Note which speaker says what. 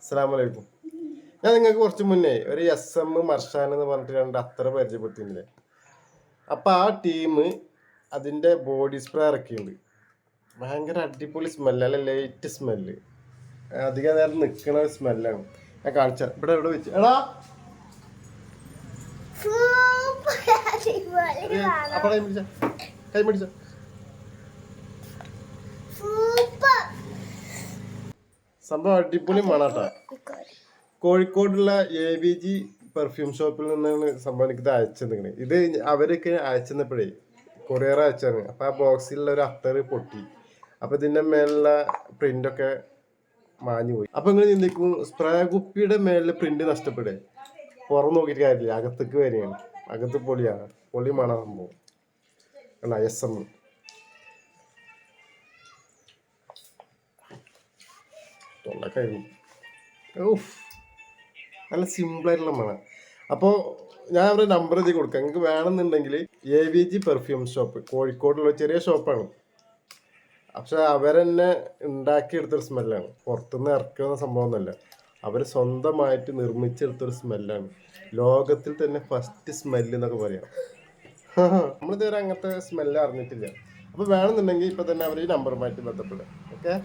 Speaker 1: അസ്സലാമു അലൈക്കും. ഞാൻ നിങ്ങൾക്ക് കുറച്ച് മുന്നേ ഒരു SM മർഷാൻ എന്ന് പറഞ്ഞിട്ട് രണ്ട് അത്ര പരിചയപ്പെടുത്തിയില്ലേ. അപ്പം ആ ടീം അതിൻ്റെ ബോഡി സ്പ്രേ ഇറക്കിയിട്ടുണ്ട്. ഭയങ്കര അടിപൊളി സ്മെല്ല്, അല്ല ലൈറ്റ് സ്മെല്ല്, അധികം നേരം നിൽക്കുന്ന സ്മെല്ലാണ്. ഞാൻ കാണിച്ച ഇവിടെ എവിടെ വെച്ച് എടാ അപ്പൊ കൈ പിടിച്ച സംഭവം അടിപൊളി മണാട്ടാ. കോഴിക്കോടുള്ള AVG പെർഫ്യൂം ഷോപ്പിൽ നിന്നാണ് സംഭവം എനിക്കിത് അയച്ചെന്നിക്കണേ. ഇത് അവരൊക്കെ അയച്ചെന്നപ്പോഴേ കൊറിയർ അയച്ചാണ്. അപ്പം ആ ബോക്സിലുള്ള ഒരു അത്തറ് പൊട്ടി. അപ്പം ഇതിൻ്റെ മേലുള്ള പ്രിൻ്റൊക്കെ മാഞ്ഞു പോയി. അപ്പം നിങ്ങൾ ചിന്തിക്കും സ്പ്രേ കുപ്പിയുടെ മേളിൽ പ്രിൻ്റ് നഷ്ടപ്പെടേ. പുറം നോക്കിയിട്ട് കാര്യമില്ല, അകത്തേക്ക് വരികയാണ്. അകത്ത് പൊളിയാണ്, പൊളി മണ സംഭവം. SM തൊണ്ടക്കഴിഞ്ഞു. ഓഫ്, നല്ല സിമ്പിളായിട്ടുള്ള മണം. അപ്പോൾ ഞാൻ അവരുടെ നമ്പർ എഴുതി കൊടുക്കാം. നിങ്ങൾക്ക് വേണമെന്നുണ്ടെങ്കിൽ AVG പെർഫ്യൂം ഷോപ്പ്, കോഴിക്കോടുള്ള ചെറിയ ഷോപ്പാണ്. പക്ഷെ അവരെന്നെ ഉണ്ടാക്കിയെടുത്തൊരു സ്മെല്ലാണ്. പുറത്തുനിന്ന് ഇറക്കുന്ന സംഭവമൊന്നുമല്ല, അവർ സ്വന്തമായിട്ട് നിർമ്മിച്ചെടുത്തൊരു സ്മെല്ലാണ്. ലോകത്തിൽ തന്നെ ഫസ്റ്റ് സ്മെല്ല് എന്നൊക്കെ പറയാം. നമ്മളിതുവരെ അങ്ങനത്തെ സ്മെല്ല് അറിഞ്ഞിട്ടില്ല. അപ്പോൾ വേണമെന്നുണ്ടെങ്കിൽ ഇപ്പം തന്നെ അവർ ഈ നമ്പറുമായിട്ട് ബന്ധപ്പെടുക. ഓക്കെ.